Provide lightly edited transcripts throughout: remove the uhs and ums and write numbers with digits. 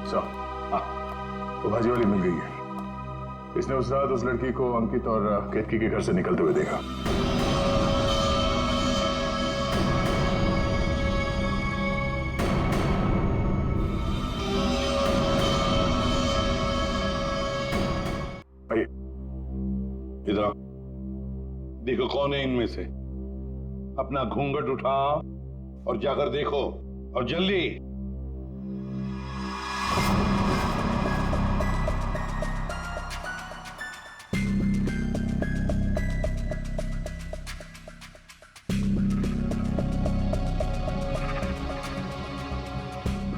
सो हाँ, तो भाजी वाली मिल गई है। इसने उस रात उस लड़की को अंकित और केतकी के घर से निकलते हुए देखा। इधर देखो कौन है इनमें से। अपना घूंघट उठाओ और जाकर देखो, और जल्दी।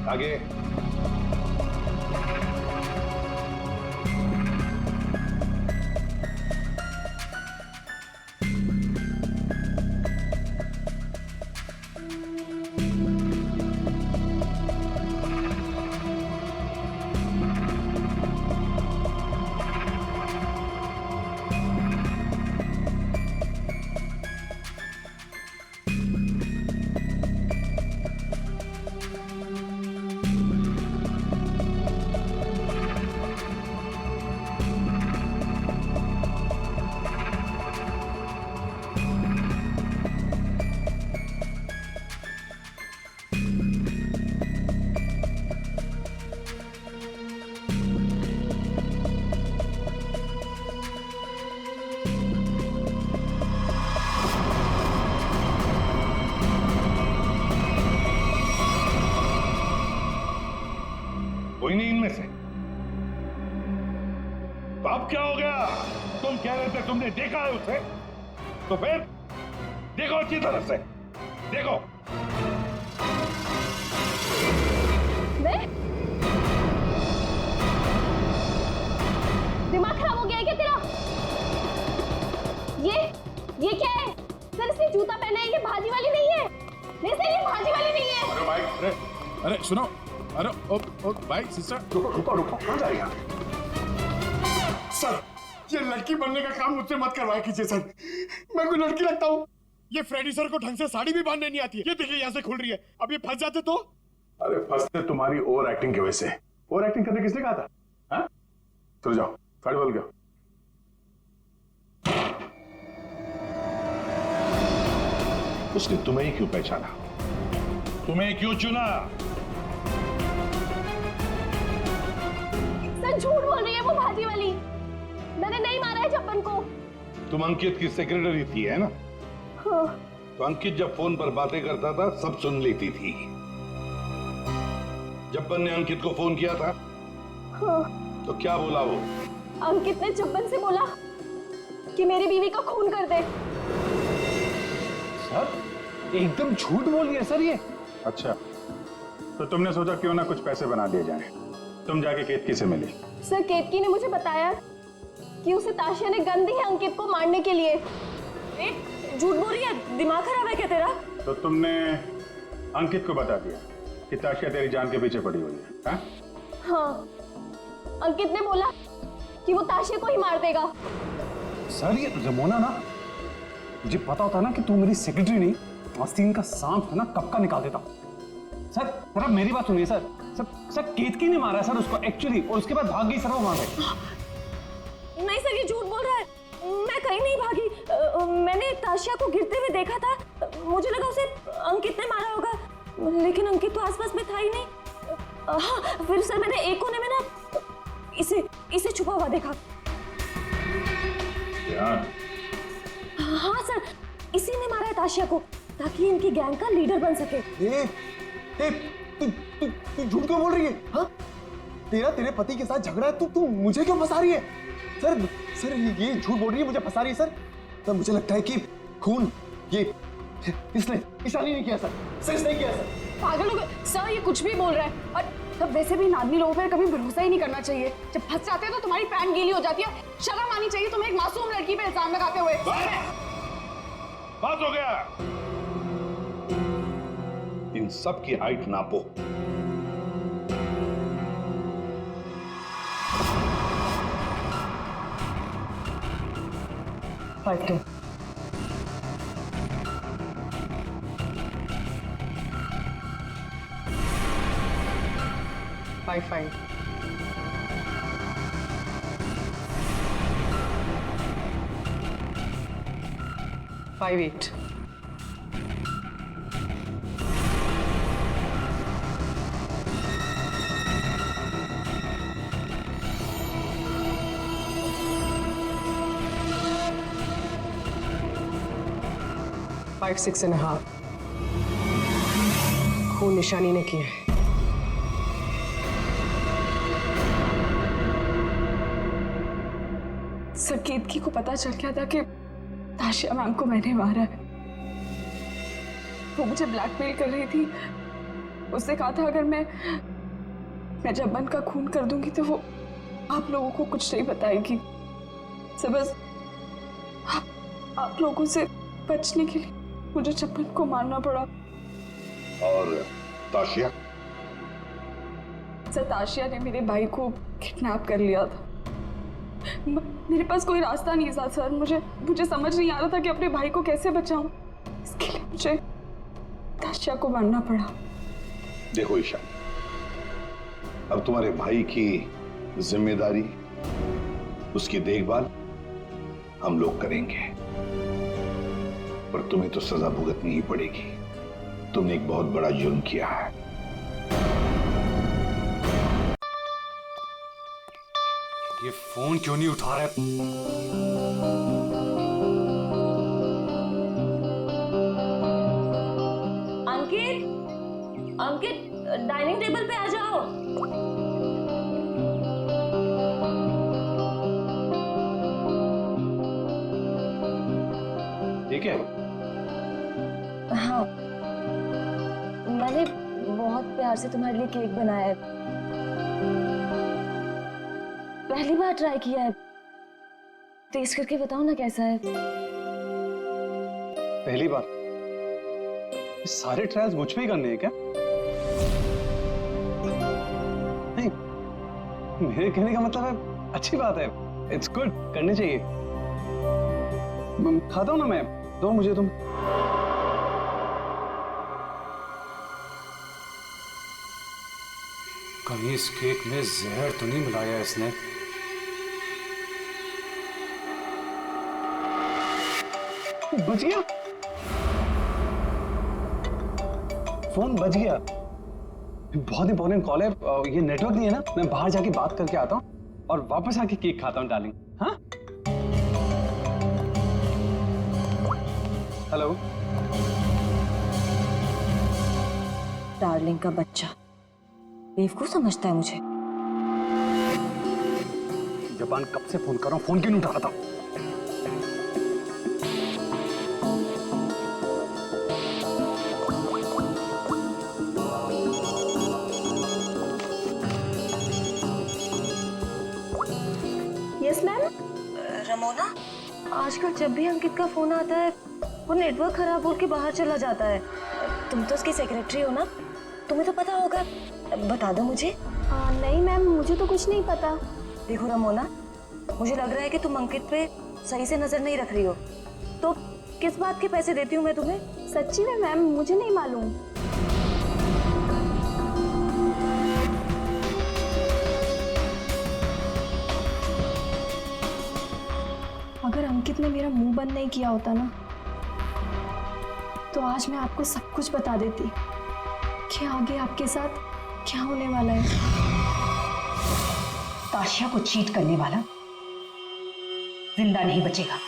आगे। कोई नहीं इनमें से। तो अब क्या हो गया? तुम कह रहे थे तुमने देखा है उसे, तो फिर देखो अच्छी तरह से देखो। दिमाग खराब हो गया है क्या तेरा? ये क्या है? सर इसने जूता पहना है, ये भाजी वाली नहीं है। नहीं सर, ये भाजी वाली नहीं है। अरे भाई, अरे सुनो, अरे ओ भाई सिस्टर, रुको कहाँ जा रही है? सर ये लड़की बनने का काम मुझसे मत करवाया कीजिए सर, मैं कोई लड़की लगता हूँ? ये फ्रेडी सर को ढंग से साड़ी भी बांधने नहीं आती है। ये देखिए यहाँ से खुल रही है, अब ये फंस जाते तो। अरे फंसते तुम्हारी ओवर एक्टिंग की वजह से। ओवर एक्टिंग करने किसने कहा था? हाँ? चलो जाओ, साड़ी बदल गया। उसने तुम्हें ही क्यों पहचाना? तुम्हें क्यों चुना? सर झूठ बोल रही है वो भाजी वाली। मैंने नहीं मारा है जब्बन को। तुम अंकित की सेक्रेटरी थी है ना? हाँ। तो अंकित जब फोन पर बातें करता था सब सुन लेती थी। जब्बन ने अंकित को फोन किया था। हाँ। तो क्या बोला वो? अंकित ने जब्बन से बोला कि मेरी बीवी का खून कर दे। सर एकदम झूठ बोल है सर ये। अच्छा, तो तुमने सोचा क्यों ना कुछ पैसे बना दिए जाएं। तुम जाके केतकी से मिली। सर केतकी ने मुझे बताया कि उसे ताशिया ने गन दी है अंकित को मारने के लिए। झूठ बोल रही है, दिमाग खराब है क्या तेरा? तो तुमने अंकित को बता दिया कि ताशिया तेरी जान के पीछे पड़ी हुई है? हाँ? हाँ, अंकित ने बोला कि वो ताशिया को ही मार देगा। सर ये रमोना ना, मुझे पता होता ना कि तू मेरी सेक्रेटरी नहीं, आस्तीन का सांप है ना, कब का निकाल देता। सर जरा मेरी बात सुनिए सर। सर केतकी ने मारा सर उसको एक्चुअली, और उसके बाद भाग गई सर वो वहां से। नहीं सर ये झूठ बोल रहा है, मैं कहीं नहीं भागी। मैंने ताशिया को गिरते हुए देखा था, मुझे लगा उसे अंकित ने मारा होगा, लेकिन अंकित तो आसपास में था ही नहीं। हाँ, फिर सर मैंने एक कोने में ना इसे छुपा हुआ देखा। हाँ सर, इसी ने मारा है ताशिया को ताकि इनकी गैंग का लीडर बन सके। तू झूठ क्यों बोल रही है? हाँ, तेरे पति के साथ झगड़ा है, तू मुझे क्यों फंसा रही है? सर ये झूठ बोल रही है, मुझे फंसा रही है सर। मुझे लगता है कि खून ये इसने ईशानी ने किया सर इसने किया सर। पागल हो गए सर, ये कुछ भी बोल रहा है। और तब वैसे भी आदमी लोगों पर कभी भरोसा ही नहीं करना चाहिए। जब फंस जाते हैं तो तुम्हारी पैंट गीली हो जाती है। शर्म आनी चाहिए तुम्हें एक मासूम लड़की पे इल्जाम लगाते हुए। बात हो गया। इन सब की हाइट नापो। 5-5 5-8 5-6.5 खून निशानी ने किया है। सर केतकी को पता चल गया था कि ताशिया मैम को मैंने मारा है। वो मुझे ब्लैकमेल कर रही थी। उसने कहा था अगर मैं जब्बन का खून कर दूंगी तो वो आप लोगों को कुछ नहीं बताएगी। सर बस आप लोगों से बचने के लिए मुझे जब्बन को मारना पड़ा। और ताशिया? सर ताशिया ने मेरे भाई को किडनैप कर लिया था। मेरे पास कोई रास्ता नहीं था सर। मुझे समझ नहीं आ रहा था कि अपने भाई को कैसे बचाऊं। इसके लिए मुझे ताशिया को मारना पड़ा। देखो ईशा, अब तुम्हारे भाई की जिम्मेदारी, उसकी देखभाल हम लोग करेंगे, पर तुम्हें तो सजा भुगतनी ही पड़ेगी। तुमने एक बहुत बड़ा जुर्म किया है। ये फोन क्यों नहीं उठा रहा? अंकित डाइनिंग टेबल पे आ जाओ। ठीक है। हाँ, मैंने बहुत प्यार से तुम्हारे लिए केक बनाया है। पहली बार ट्राई किया है। टेस्ट करके बताओ ना कैसा है। पहली बार? सारे ट्रायल्स मुझ पे ही करने हैं क्या? नहीं, मेरे कहने का मतलब है अच्छी बात है। इट्स गुड, करनी चाहिए। खाता हूं ना मैं। दो मुझे तुम। कहीं इस केक में जहर तो नहीं मिलाया इसने? बच गया, फोन बच गया। बहुत इंपॉर्टेंट कॉल है। ये नेटवर्क नहीं है ना, मैं बाहर जाके बात करके आता हूँ और वापस आके केक खाता हूँ डार्लिंग। हाँ, हेलो। डार्लिंग का बच्चा बेवकूफ समझता है मुझे। जबान कब से फोन कर रहा हूँ, फोन क्यों नहीं उठा रहा था? Yes ma'am. रमोना, आजकल जब भी अंकित का फोन आता है वो नेटवर्क खराब बोल के बाहर चला जाता है। तुम तो उसकी सेक्रेटरी हो ना, तुम्हें तो पता होगा, बता दो मुझे। नहीं मैम, मुझे तो कुछ नहीं पता। देखो रमोना, मुझे लग रहा है कि तुम अंकित पे सही से नजर नहीं रख रही हो। तो किस बात के पैसे देती हूँ मैं तुम्हें? सच्ची में मैम, मुझे नहीं मालूम। अगर अंकित ने मेरा मुंह बंद नहीं किया होता ना, तो आज मैं आपको सब कुछ बता देती कि आगे आपके साथ क्या होने वाला है। ताशिया को चीट करने वाला जिंदा नहीं बचेगा।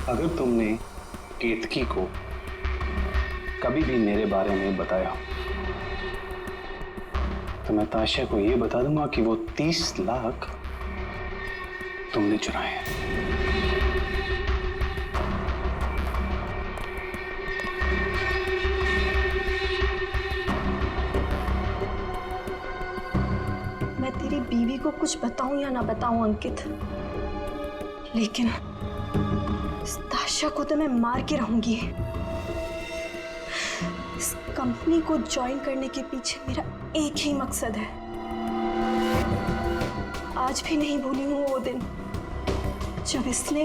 अगर तुमने केतकी को कभी भी मेरे बारे में बताया तो मैं ताशिया को यह बता दूंगा कि वो 30 लाख तुमने चुराए हैं। मैं तेरी बीवी को कुछ बताऊं या ना बताऊं अंकित, लेकिन इस ताशा को तो मैं मार के रहूंगी। इस कंपनी को ज्वाइन करने के पीछे मेरा एक ही मकसद है। आज भी नहीं भूली हूँ वो दिन जब इसने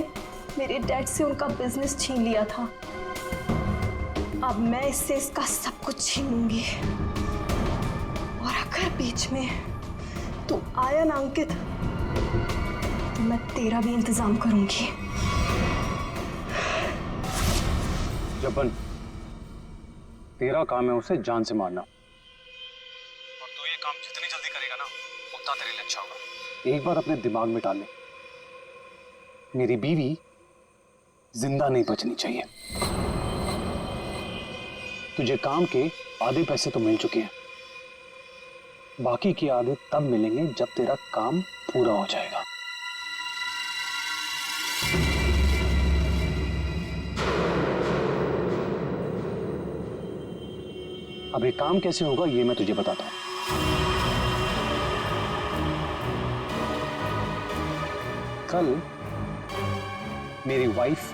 मेरे डैड से उनका बिजनेस छीन लिया था। अब मैं इससे इसका सब कुछ छीन लूंगी। और अगर बीच में तू आया ना अंकित, तो मैं तेरा भी इंतजाम करूंगी। जबन, तेरा काम है उसे जान से मारना, और तू ये काम जितनी जल्दी करेगा ना उतना तेरे लिए अच्छा होगा। एक बार अपने दिमाग में डाल ले, मेरी बीवी जिंदा नहीं बचनी चाहिए। तुझे काम के आधे पैसे तो मिल चुके हैं, बाकी के आधे तब मिलेंगे जब तेरा काम पूरा हो जाएगा। अब ये काम कैसे होगा ये मैं तुझे बताता हूं। कल मेरी वाइफ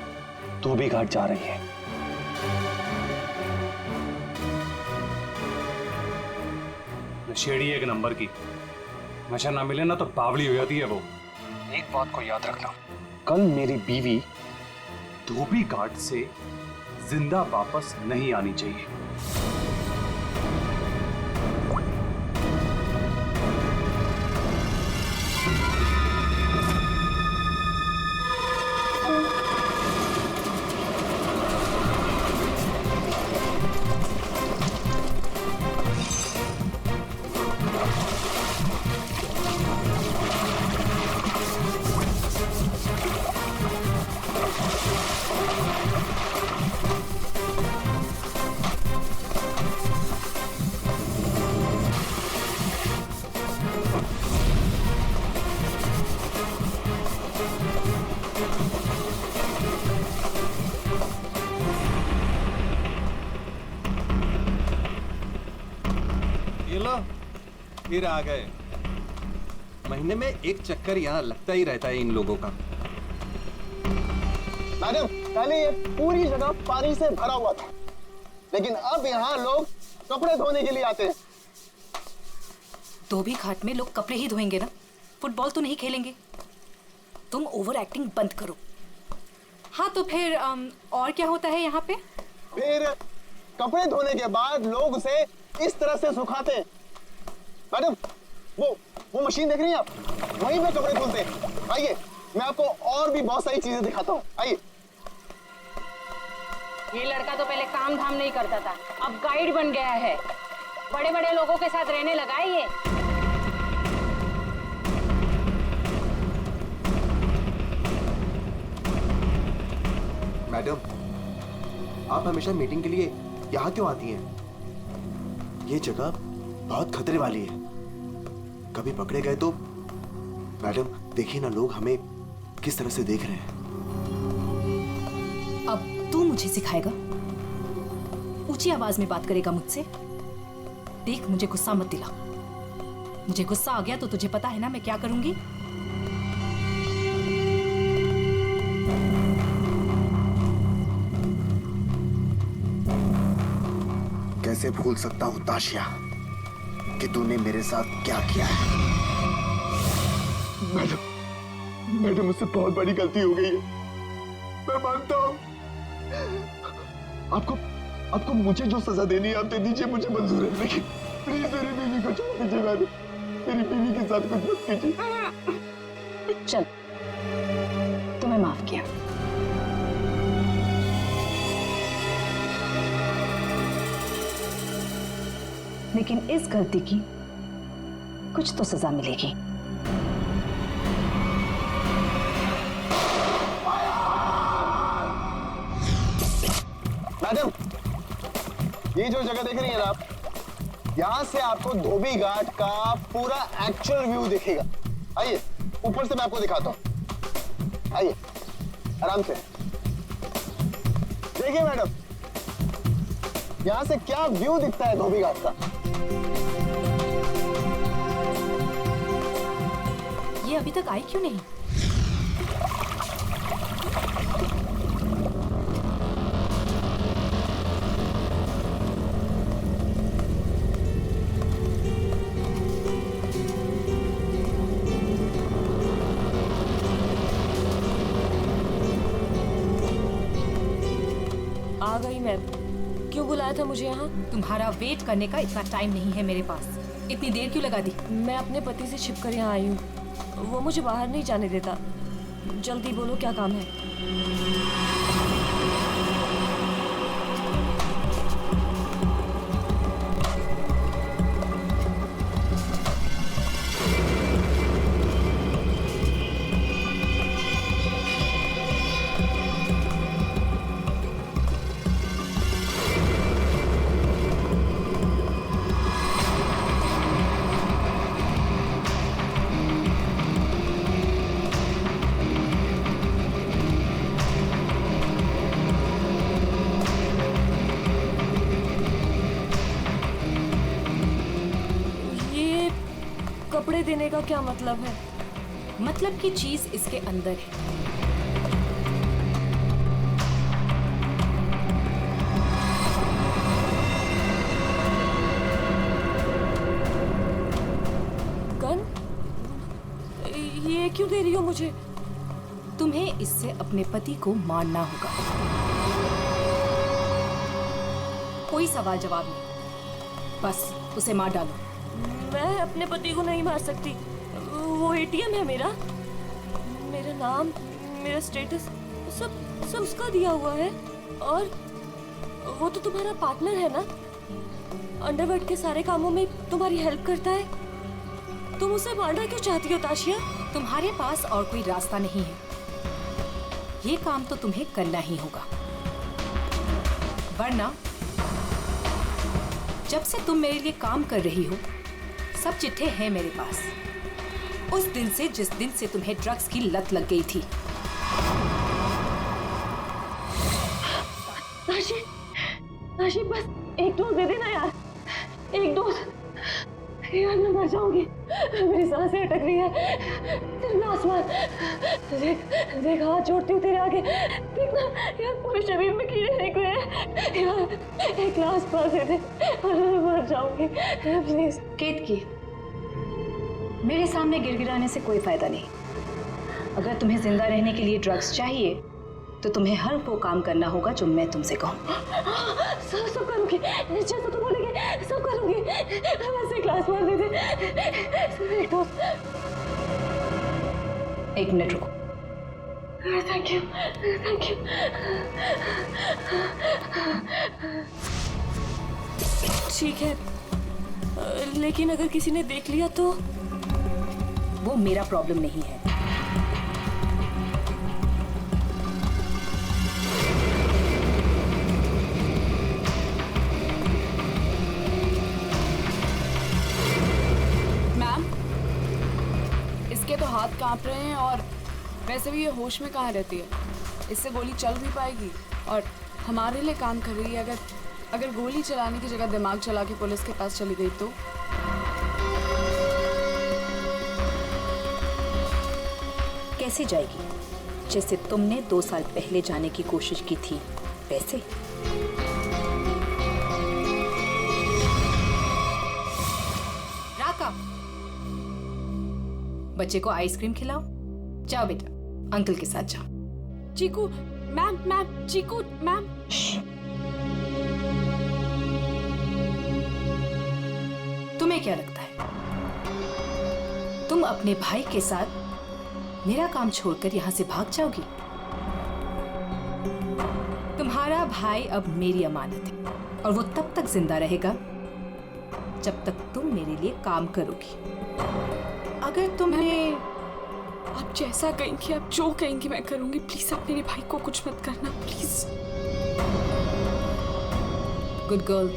धोबी घाट जा रही है। नशेड़ी एक नंबर की, नशा ना मिले ना तो बावली हो जाती है वो। एक बात को याद रखना, कल मेरी बीवी धोबी घाट से जिंदा वापस नहीं आनी चाहिए। ये लो, फिर आ गए। महीने में एक चक्कर यहाँ लगता ही रहता है इन लोगों का। मैडम, पहले ये पूरी जगह पानी से भरा हुआ था, लेकिन अब यहाँ लोग कपड़े धोने के लिए आते हैं। धोबी घाट में लोग कपड़े ही धोएंगे ना, फुटबॉल तो नहीं खेलेंगे। तुम ओवर एक्टिंग बंद करो। हाँ तो फिर और क्या होता है यहाँ पे? फिर कपड़े धोने के बाद लोग उसे इस तरह से सुखाते हैं। मैडम, वो मशीन देख रही हैं आप? वहीं पे कपड़े धुलते हैं। आइए, मैं आपको और भी बहुत सारी चीजें दिखाता हूँ। आइए। ये लड़का तो पहले काम धाम नहीं करता था, अब गाइड बन गया है। बड़े बड़े लोगों के साथ रहने लगा है ये। मैडम, आप हमेशा मीटिंग के लिए यहाँ क्यों आती हैं? ये जगह बहुत खतरे वाली है, कभी पकड़े गए तो। मैडम देखिए ना, लोग हमें किस तरह से देख रहे हैं। अब तू मुझे सिखाएगा? ऊंची आवाज में बात करेगा मुझसे? देख, मुझे गुस्सा मत दिला। मुझे गुस्सा आ गया तो तुझे पता है ना मैं क्या करूंगी। कैसे भूल सकता हूँ ताशिया कि तूने मेरे साथ क्या किया है। मैडम, मुझसे बहुत बड़ी गलती हो गई है, मैं मानता हूँ। आपको मुझे जो सजा देनी है आप दे दीजिए, मुझे मंजूर है, लेकिन प्लीज मेरी बीवी को छोड़ दीजिए। मैडम, मेरी बीवी के साथ कुछ मत कीजिए। चल, तुम्हें माफ किया। लेकिन इस गलती की कुछ तो सजा मिलेगी। मैडम, ये जो जगह देख रही हैं आप, यहाँ से आपको धोबी घाट का पूरा एक्चुअल व्यू दिखेगा। आइए, ऊपर से मैं आपको दिखाता हूँ। आइए, आराम से देखिए मैडम, यहाँ से क्या व्यू दिखता है धोबी घाट का। ये अभी तक आई क्यों नहीं? आ गई मैं। क्यों बुलाया था मुझे यहाँ? तुम्हारा वेट करने का इतना टाइम नहीं है मेरे पास। इतनी देर क्यों लगा दी? मैं अपने पति से छिपकर यहाँ आई हूँ। वो मुझे बाहर नहीं जाने देता। जल्दी बोलो क्या काम है? कपड़े देने का क्या मतलब है? मतलब की चीज इसके अंदर है। गन? ये क्यों दे रही हो मुझे? तुम्हें इससे अपने पति को मारना होगा। कोई सवाल जवाब नहीं, बस उसे मार डालो। मैं अपने पति को नहीं मार सकती। वो एटीएम है मेरा। मेरा नाम, मेरा स्टेटस सब उसका दिया हुआ है। और वो तो तुम्हारा पार्टनर है ना, अंडरवर्ल्ड के सारे कामों में तुम्हारी हेल्प करता है। तुम उसे मारना क्यों चाहती हो ताशिया? तुम्हारे पास और कोई रास्ता नहीं है। ये काम तो तुम्हें करना ही होगा, वरना जब से तुम मेरे लिए काम कर रही हो सब चिट्ठे हैं मेरे पास। उस दिन से जिस दिन से तुम्हें ड्रग्स की लत लग गई थी। ताशी बस एक डोज दे देना यार, एक डोज। यार मैं मर जाऊंगी, मेरी सांसें अटक रही है। सिर्फ आसमान देख हाथ जोड़ती हूँ तेरे आगे। देखना यार पूरे शरीर में कीड़े निकले हैं। यार एक ग्लास पास दे दे और मैं मर जाऊंगी प्लीज। केतकी, मेरे सामने गिड़गिड़ाने से कोई फायदा नहीं। अगर तुम्हें जिंदा रहने के लिए ड्रग्स चाहिए तो तुम्हें हर वो काम करना होगा जो मैं तुमसे कहूँ। सब करूँगी, जैसा तुम बोलेगे सब करूँगी। बस एक ग्लास मार दे दे, एक डोज। 1 मिनट रुको। Thank you, thank you. ठीक है, लेकिन अगर किसी ने देख लिया तो? वो मेरा प्रॉब्लम नहीं है। मैम, इसके तो हाथ कांप रहे हैं और वैसे भी ये होश में कहाँ रहती है। इससे गोली चल भी पाएगी और हमारे लिए काम कर रही है। अगर गोली चलाने की जगह दिमाग चला के पुलिस के पास चली गई तो? कैसे जाएगी? जैसे तुमने 2 साल पहले जाने की कोशिश की थी वैसे। राका, बच्चे को आइसक्रीम खिलाओ। जाओ बेटा, अंकल के साथ जाओ। चीकू मैम, चीकू मैम। तुम्हें क्या लगता है तुम अपने भाई के साथ मेरा काम छोड़कर यहां से भाग जाओगी? तुम्हारा भाई अब मेरी अमानत है और वो तब तक जिंदा रहेगा जब तक तुम मेरे लिए काम करोगी। अगर तुम्हें आप जैसा कहेंगी, आप जो कहेंगी मैं करूंगी। प्लीज आप मेरे भाई को कुछ मत करना प्लीज। Good girl.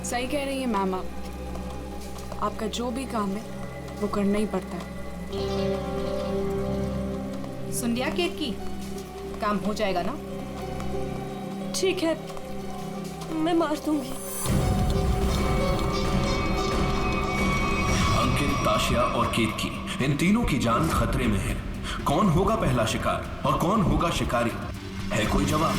सही कह रही है मैम आप। आपका जो भी काम है वो करना ही पड़ता है। सुन लिया केतकी, काम हो जाएगा ना? ठीक है, मैं मार दूंगी। अंकित, ताशिया और केतकी, इन तीनों की जान खतरे में है। कौन होगा पहला शिकार और कौन होगा शिकारी? है कोई जवाब?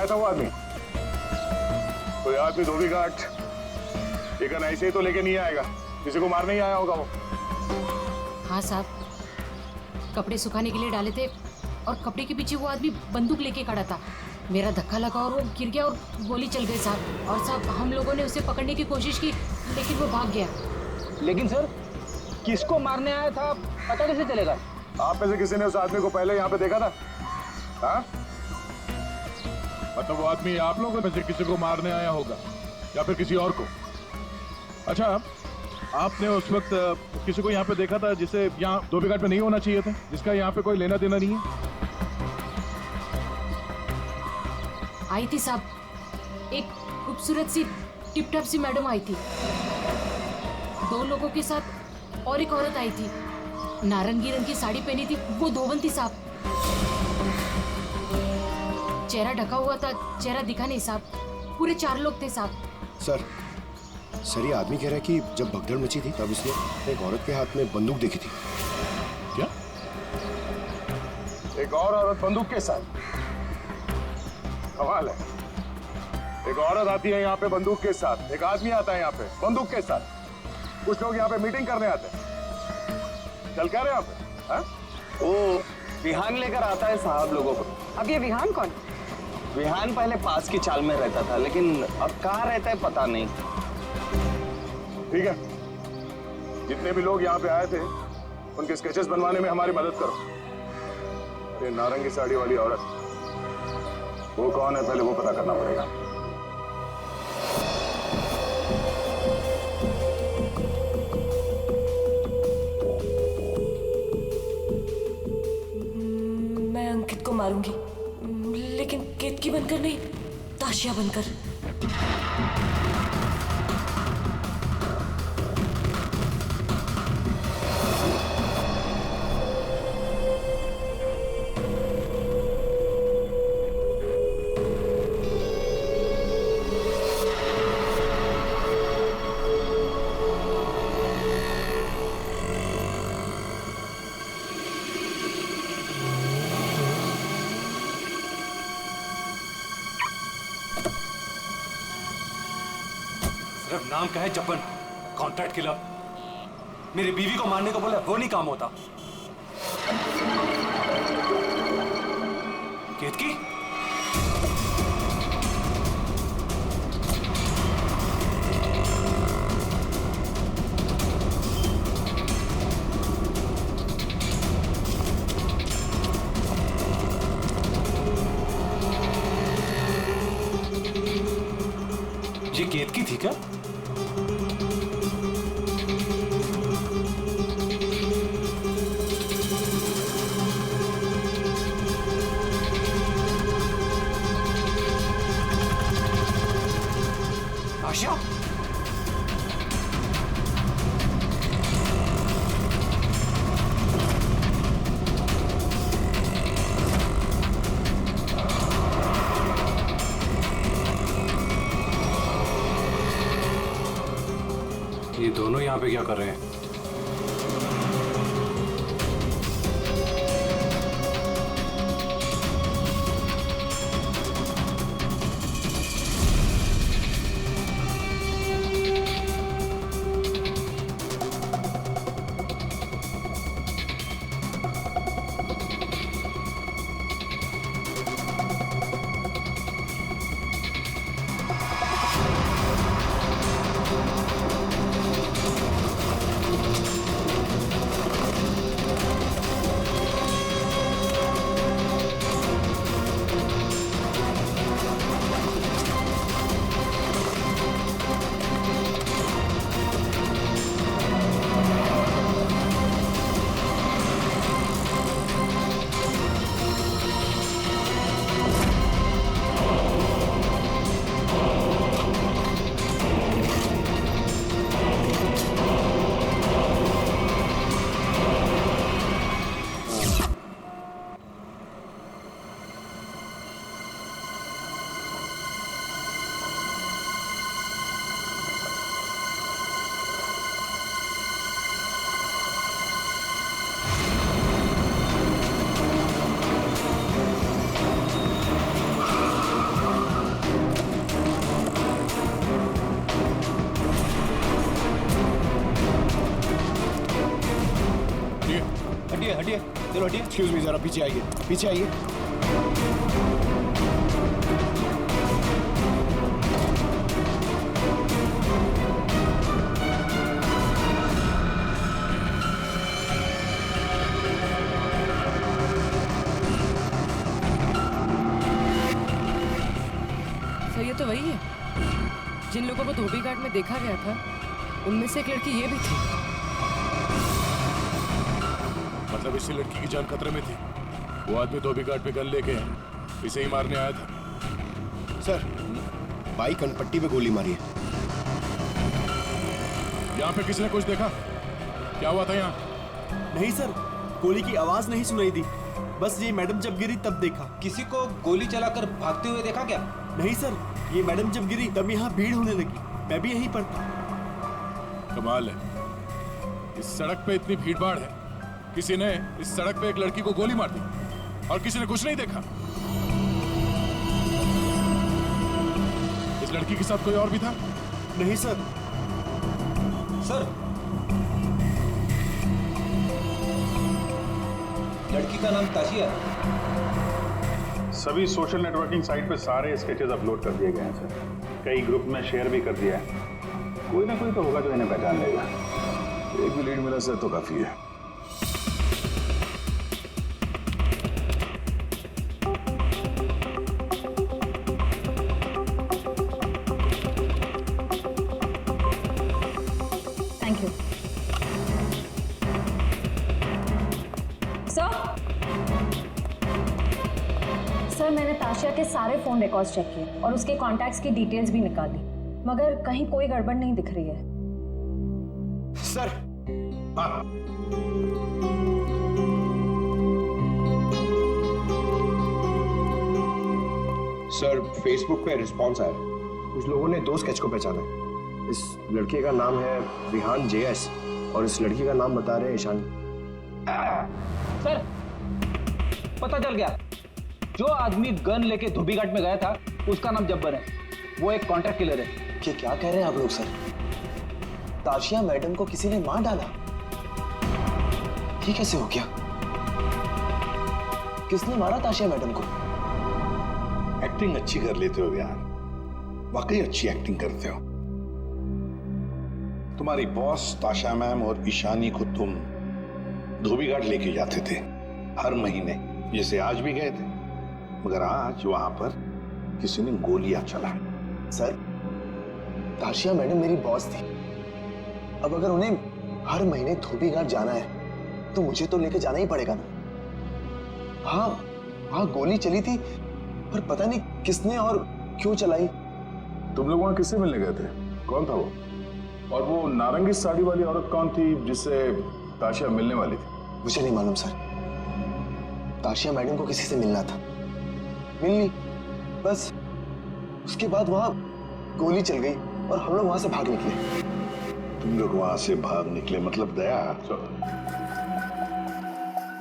आया था वो आदमी? कोई आदमी धोबी घाट ये गन ऐसे ही तो लेके नहीं आएगा, किसी को मारने ही आया होगा वो। हाँ साहब, कपड़े सुखाने के लिए डाले थे और कपड़े के पीछे वो आदमी बंदूक लेके खड़ा था। मेरा धक्का लगा और वो गिर गया और गोली चल गई साहब। और साहब हम लोगों ने उसे पकड़ने की कोशिश की लेकिन वो भाग गया। लेकिन सर किसको मारने आया था पता कैसे चलेगा? आप में से किसी ने उस आदमी को पहले यहाँ पे देखा था? हाँ? मतलब वो आदमी आप लोगों में से किसी को मारने आया होगा या फिर किसी और को? अच्छा, आपने उस वक्त किसी को यहाँ पे देखा था जिसे यहाँ धोबी घाट पे नहीं होना चाहिए था, जिसका यहाँ पे कोई लेना देना नहीं है? आई थी साहब, एक खूबसूरत सी टिप टॉप सी मैडम आई थी, 2 लोगों के साथ और एक औरत आई थी, नारंगी रंग की साड़ी पहनी थी, वो धोबन थी साहब। चेहरा ढका हुआ था, चेहरा दिखा नहीं साहब। पूरे 4 लोग थे साहब। सर ये आदमी कह रहा है कि जब भगदड़ मची थी तब उसने एक औरत के हाथ में बंदूक देखी थी। क्या? एक और औरत बंदूक के साथ? कमाल है, एक औरत आती है यहाँ पे बंदूक के साथ, एक आदमी आता है यहाँ पे बंदूक के साथ। कुछ लोग यहाँ पे मीटिंग करने आते हैं, चल क्या रहे यहाँ पे? हाँ? वो विहान लेकर आता है साहब लोगों को। अब ये विहान कौन? विहान पहले पास की चाल में रहता था, लेकिन अब कहाँ रहता है पता नहीं। ठीक है, जितने भी लोग यहाँ पे आए थे उनके स्केचेस बनवाने में हमारी मदद करो। ये नारंगी साड़ी वाली औरत, वो कौन है पहले वो पता करना पड़ेगा। मैं अंकित को मारूंगी, लेकिन केतकी बनकर नहीं, ताशिया बनकर। सिर्फ नाम का है जपन, कॉन्ट्रैक्ट किलर। मेरी बीवी को मारने को बोले वो नहीं काम होता। केतकी? ये केतकी थी क्या? आशा? ये दोनों यहाँ पे क्या कर रहे हैं? हटिए, चलो हटिए। एक्सक्यूज मी, जरा पीछे आइए, पीछे आइए। सर ये तो वही है जिन लोगों को धोबी घाट में देखा गया था, उनमें से एक लड़की ये भी थी। मतलब इसी लड़की की जान खतरे में थी। वो आदमी धोबी घाट पे गन लेके इसे ही मारने आया था। सर, बाई कनपट्टी पे गोली मारी है। यहाँ पे किसी ने कुछ देखा? क्या हुआ था यहाँ? नहीं सर, गोली की आवाज नहीं सुनाई दी। बस ये मैडम जब गिरी तब देखा। किसी को गोली चलाकर भागते हुए देखा क्या? नहीं सर, ये मैडम जब गिरी तब यहाँ भीड़ होने लगी। मैं भी यहीं पर था। कमाल है, इस सड़क पे इतनी भीड़ भाड़ है, किसी ने इस सड़क पे एक लड़की को गोली मार दी और किसी ने कुछ नहीं देखा। इस लड़की के साथ कोई और भी था? नहीं सर। सर, लड़की का नाम ताशिया। सभी सोशल नेटवर्किंग साइट पे सारे स्केचेस अपलोड कर दिए गए हैं सर। कई ग्रुप में शेयर भी कर दिया है। कोई ना कोई तो होगा जो इन्हें पहचान लेगा। एक भी लीड मिला सर तो काफी है। थैंक यू सर, मैंने ताशिया के सारे फोन रिकॉर्ड्स चेक किए और उसके कॉन्टैक्ट्स की डिटेल्स भी निकाली, मगर कहीं कोई गड़बड़ नहीं दिख रही है। सर, हाँ। सर, फेसबुक पे रिस्पॉन्स आया। कुछ लोगों ने 2 स्केच को पहचाना है। इस लड़के का नाम है विहान JS और इस लड़की का नाम बता रहे हैं ईशानी। सर, पता चल गया। जो आदमी गन लेके धोबी घाट में गया था उसका नाम जब्बर है। वो एक कॉन्ट्रैक्ट किलर है। ये क्या कह रहे हैं आप लोग सर? ताशिया मैडम को किसी ने मार डाला? ये कैसे हो गया? किसने मारा ताशिया मैडम को? एक्टिंग अच्छी कर लेते हो यार, वाकई अच्छी एक्टिंग करते हो। तुम्हारी बॉस ताशा मैम और ईशानी को तुम धोबी घाट लेके जाते थे हर महीने, जैसे आज भी गए थे, मगर आज वहां पर किसी ने गोलियां चलाई। सर, ताशिया मैडम मेरी बॉस थी। अब अगर उन्हें हर महीने धोबी घाट जाना है तो मुझे तो लेके जाना ही पड़ेगा ना। हाँ, वहां गोली चली थी, पर पता नहीं किसने और क्यों चलाई। तुम लोग वहां किससे मिलने गए थे? कौन था वो? और वो नारंगी साड़ी वाली औरत कौन थी जिससे ताशिया मिलने वाली थी? मुझे नहीं मालूम सर। ताशिया मैडम को किसी से मिलना था, मिल ली, बस उसके बाद वहां गोली चल गई और हम लोग वहां से भाग निकले। तुम लोग वहां से भाग निकले मतलब दया,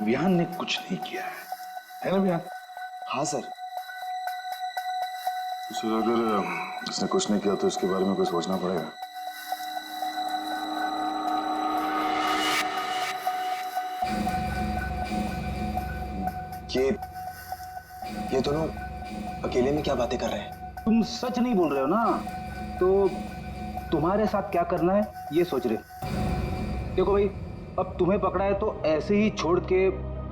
विहान ने कुछ नहीं किया है ना विहान? हाँ सर। सर, अगर इसने कुछ नहीं किया तो इसके बारे में कुछ सोचना पड़ेगा। ये दोनों अकेले में क्या बातें कर रहे हैं? तुम सच नहीं बोल रहे हो ना, तो तुम्हारे साथ क्या करना है ये सोच रहे। देखो भाई, अब तुम्हें पकड़ा है तो ऐसे ही छोड़ के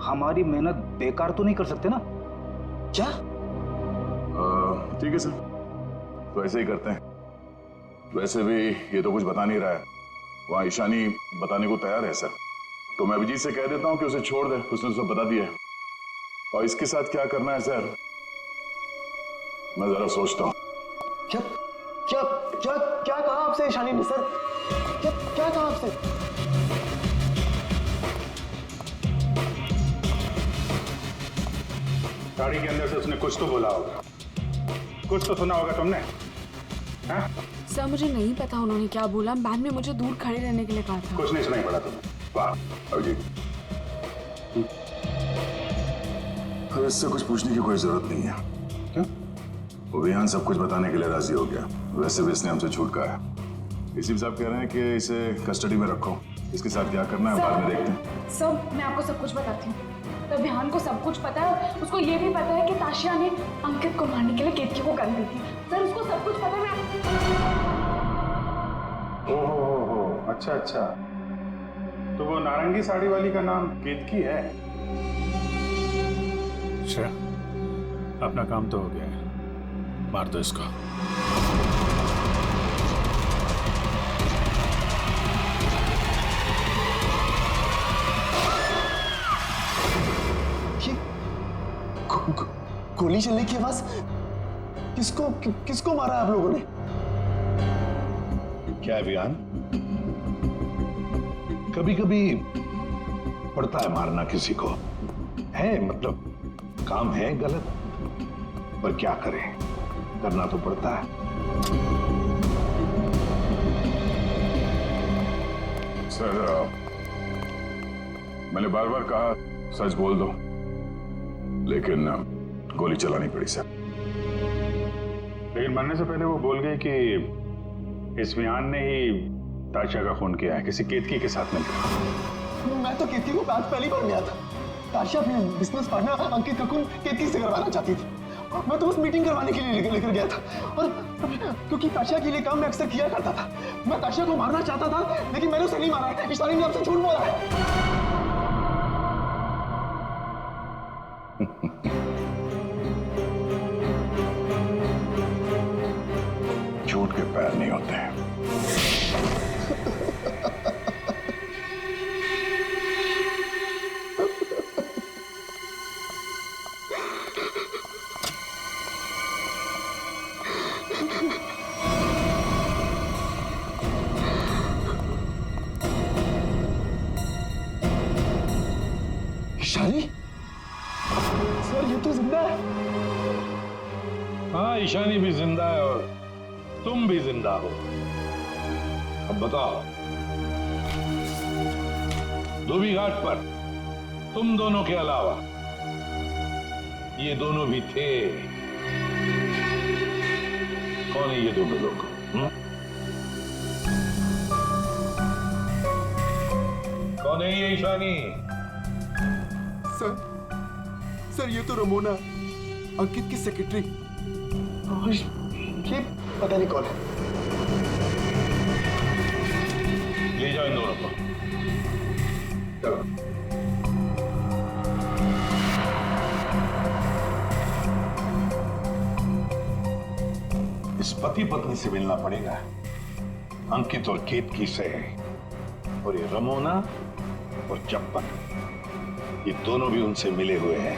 हमारी मेहनत बेकार तो नहीं कर सकते ना। क्या? ठीक है सर, तो ऐसे ही करते हैं। वैसे भी ये तो कुछ बता नहीं रहा है, वहां ईशानी बताने को तैयार है सर, तो मैं अभिजीत से कह देता हूँ कि उसे छोड़ दे, उसने तो सब बता दिया है। और इसके साथ क्या करना है सर, मैं जरा सोचता हूँ। क्या क्या क्या क्या कहा आपसे ईशानी ने सर? क्या क्या कहा आपसे? गाड़ी के अंदर से उसने कुछ तो बोला होगा, कुछ तो सुना होगा तुमने। हाँ? सर, मुझे नहीं पता उन्होंने क्या बोला। मैम ने मुझे दूर खड़े रहने के लिए कहा था। कुछ नहीं सुनाई पड़ा तुम्हें? वाह अभिजीत, अब इससे कुछ पूछने की कोई जरूरत नहीं है। क्यों? वो विहान सब कुछ बताने के लिए राजी हो गया। वैसे भी इसने हमसे छूट कहा है। एसीपी साहब कह रहे हैं कि इसे कस्टडी में रखो। इसके साथ क्या करना है बाद में देखते हैं। सब मैं आपको सब कुछ बताती हूँ। अभियान को सब कुछ पता है, उसको ये भी पता है कि ताशिया ने अंकित को मारने के लिए केतकी को गन दी थी। सर उसको सब कुछ पता है। ओहो, अच्छा अच्छा, तो वो नारंगी साड़ी वाली का नाम केतकी है। अच्छा, अपना काम तो हो गया है, मार दो इसको। गोली चलने की आवाज। किसको मारा आप लोगों ने? क्या अभियान? कभी कभी पड़ता है मारना किसी को, है मतलब काम है गलत, पर क्या करें, करना तो पड़ता है। सर, मैंने बार बार कहा सच बोल दो, लेकिन गोली चलानी पड़ी सर। लेकिन मरने से पहले वो बोल गई कि इस विहान ने ही ताशिया का खून किया है, किसी केतकी के साथ मिलकर। मैं तो केतकी को बात पहली बार गया था। ताशिया अपने बिजनेस पार्टनर अंकित का खून केतकी से करवाना चाहती थी। मैं तो बस मीटिंग करवाने के लिए लेकर गया था, और क्योंकि ताशिया के लिए काम मैं अक्सर किया करता था। मैं ताशिया को मारना चाहता था, लेकिन मैंने उसे नहीं मारा। इशानी ने आपसे झूठ बोला है। झूठ के पैर नहीं होते। इशानी, सर ये तो जिंदा है। हाँ, ईशानी भी जिंदा है और तुम भी जिंदा हो। अब बताओ, धोबी घाट पर तुम दोनों के अलावा ये दोनों भी थे। कौन है ये दोनों लोग? कौन है ये ईशानी? सर ये तो रमोना, अंकित की सेक्रेटरी। ये पता नहीं कौन है। ले जाओ इन दोनों को। चलो। इस पति पत्नी से मिलना पड़ेगा, अंकित और केतकी से। और ये रमोना और चप्पन, ये दोनों भी उनसे मिले हुए हैं।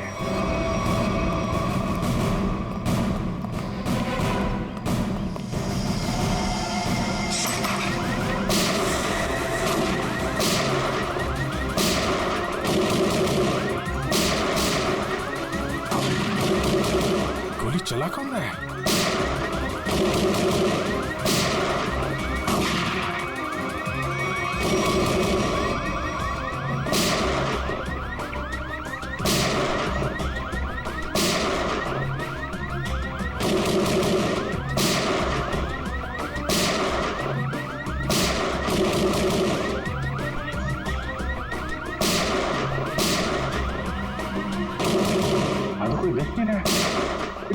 गोली चला कौन रहा है? कोई देख नहीं रहा है।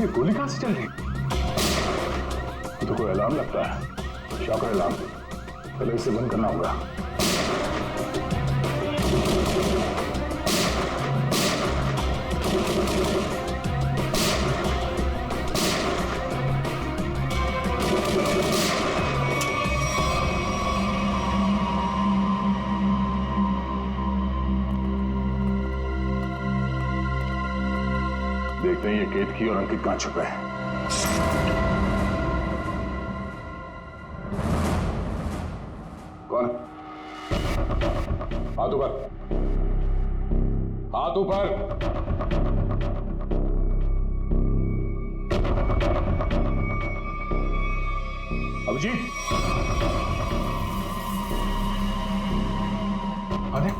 ये गोली कहां से चल रही? तो कोई अलार्म लगता है, शॉकर अलार्म। पहले इसे बंद करना होगा। देखते हैं ये केतकी और अंकित कहां छुपे हैं। कौन? हाथ ऊपर, हाथ ऊपर। अभिजीत, अरे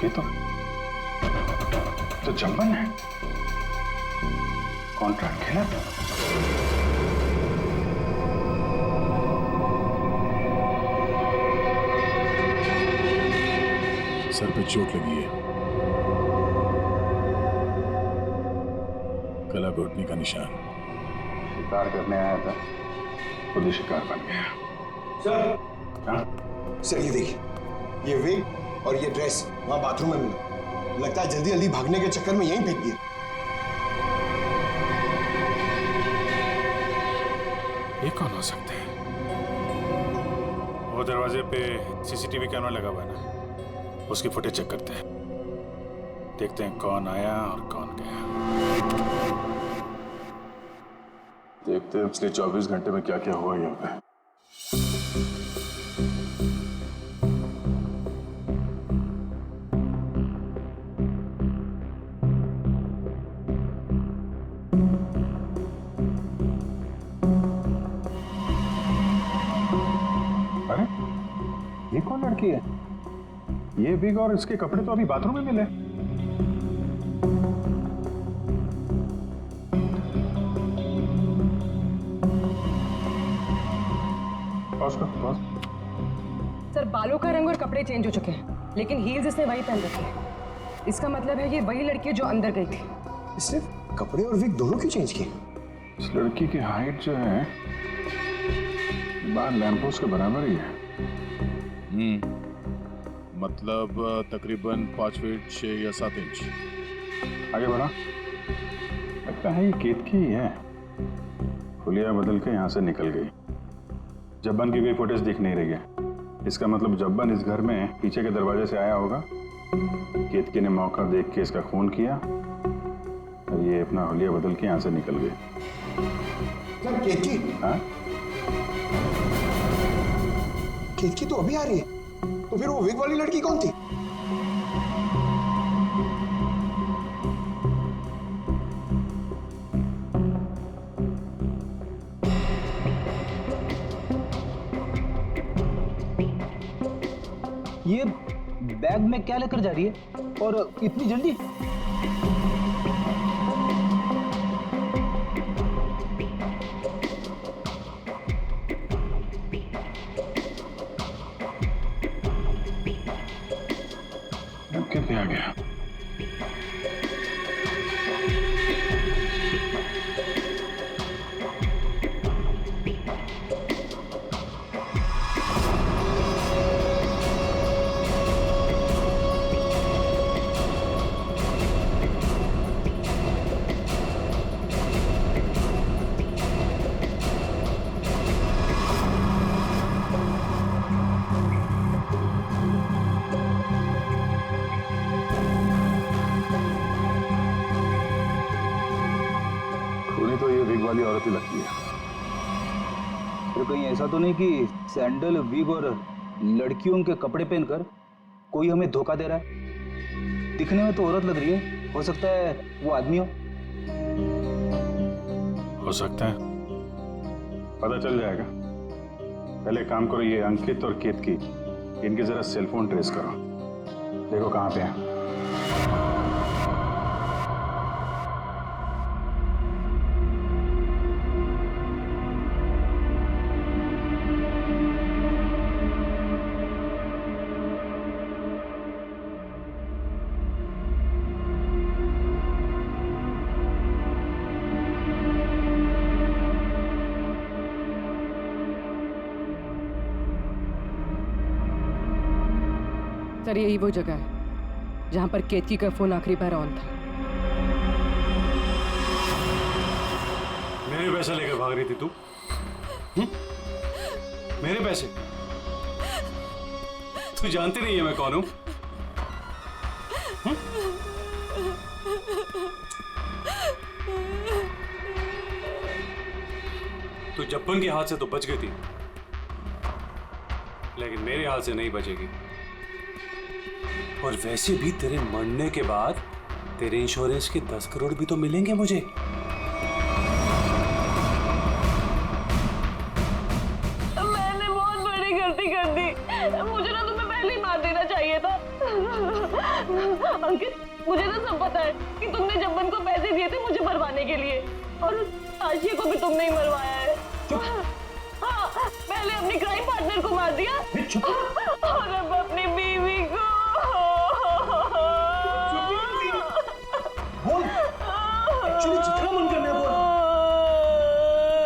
ये तो कॉन्ट्रैक्ट खेला था। सर पे चोट लगी है, गला घोटने का निशान। शिकार करने आया था, खुद ही शिकार बन गया। सर, हाँ? सर ये देखिए, ये विग और ये ड्रेस वहां बाथरूम में मिला। लगता है जल्दी जल्दी भागने के चक्कर में यहीं फेंक दिया। ये कौन हो सकते हैं? वो दरवाजे पे सीसीटीवी कैमरा लगा हुआ है ना, उसकी फुटेज चेक करते हैं, देखते हैं कौन आया और कौन गया। देखते हैं पिछले 24 घंटे में क्या क्या हुआ यहाँ पे। अरे ये कौन लड़की है? ये बिग और इसके कपड़े तो अभी बाथरूम में मिले। सर बालों का रंग और कपड़े चेंज हो चुके हैं, लेकिन हील्स इसने वही पहन रखी है। इसका मतलब है ये वही लड़की है जो अंदर गई थी। इसने कपड़े और विग दोनों क्यों चेंज किए? इस लड़की की हाइट जो है बाहर लैंपोस्ट के बराबर ही है। मतलब तकरीबन 5 फीट 6 या 7 इंच। आगे बढ़ा, लगता है ये केतकी ही है। हुलिया बदल के यहाँ से निकल गई। जब्बन की कोई फुटेज दिख नहीं रही है। इसका मतलब जब्बन इस घर में पीछे के दरवाजे से आया होगा। केतकी ने मौका देख के इसका खून किया और ये अपना हुलिया बदल के यहाँ से निकल गई। क्या केतकी? हाँ? केतकी तो अभी आ रही है, तो फिर वो विग वाली लड़की कौन थी? ये बैग में क्या लेकर जा रही है और इतनी जल्दी? कितने आ गया? तो ये विग वाली औरत ही लगती है। तो कहीं ऐसा तो नहीं कि सैंडल, विग और लड़कियों के कपड़े पहनकर कोई हमें धोखा दे रहा है? दिखने में तो औरत लग रही है, हो सकता है वो आदमी हो सकता है, पता चल जाएगा। पहले काम करो, ये अंकित और केतकी, इनके जरा सेलफोन ट्रेस करो, देखो कहाँ पे हैं। सर यही वो जगह है जहां पर केतकी का फोन आखिरी बार ऑन था। मेरे पैसे लेकर भाग रही थी तू? मेरे पैसे? तू जानती नहीं है मैं कौन हूं? तू जब्बन के हाथ से तो बच गई थी, लेकिन मेरे हाथ से नहीं बचेगी। और वैसे भी तेरे मरने के बाद तेरे इंश्योरेंस के 10 करोड़ भी तो मिलेंगे मुझे। मैंने बहुत बड़ी गलती कर दी। मुझे ना तुम्हें पहले ही मार देना चाहिए था। अंकित, मुझे तो सब पता है कि तुमने जब्बन को पैसे दिए थे मुझे मरवाने के लिए, और उस ताशिया को भी तुमने ही मरवाया है। हाँ, पहले अपने क्राइम पार्टनर को मार दिया और अब अपनी बीवी को। बोल, एक्चुअली जितना मन करना है बोल,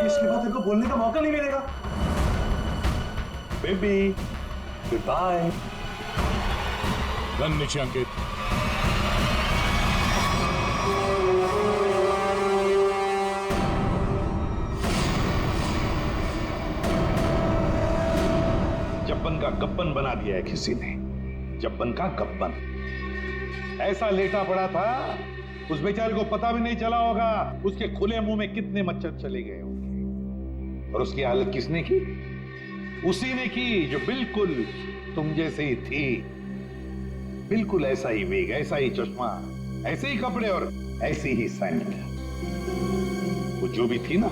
इसके बाद तेरे को बोलने का मौका नहीं मिलेगा। Baby, good bye. गन नीचे अंकित। जब्बन का गब्बन बना दिया है किसी ने, जब्बन का गब्बन। ऐसा लेटा पड़ा था, उस बेचारे को पता भी नहीं चला होगा उसके खुले मुंह में कितने मच्छर चले गए होंगे। और उसकी हालत किसने की? उसी ने की जो बिल्कुल तुम जैसे ही थी, बिल्कुल ऐसा ही वेग, ऐसा ही चश्मा, ऐसे ही कपड़े और ऐसी ही सैंड। वो जो भी थी ना,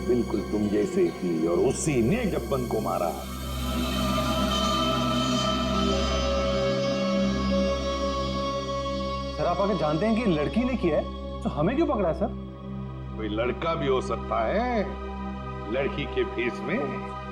बिल्कुल तुम जैसे थी, और उसी ने जब्बन को मारा। सर आप आगे जानते हैं कि लड़की ने किया है, तो हमें क्यों पकड़ा है सर? कोई लड़का भी हो सकता है लड़की के भेष में।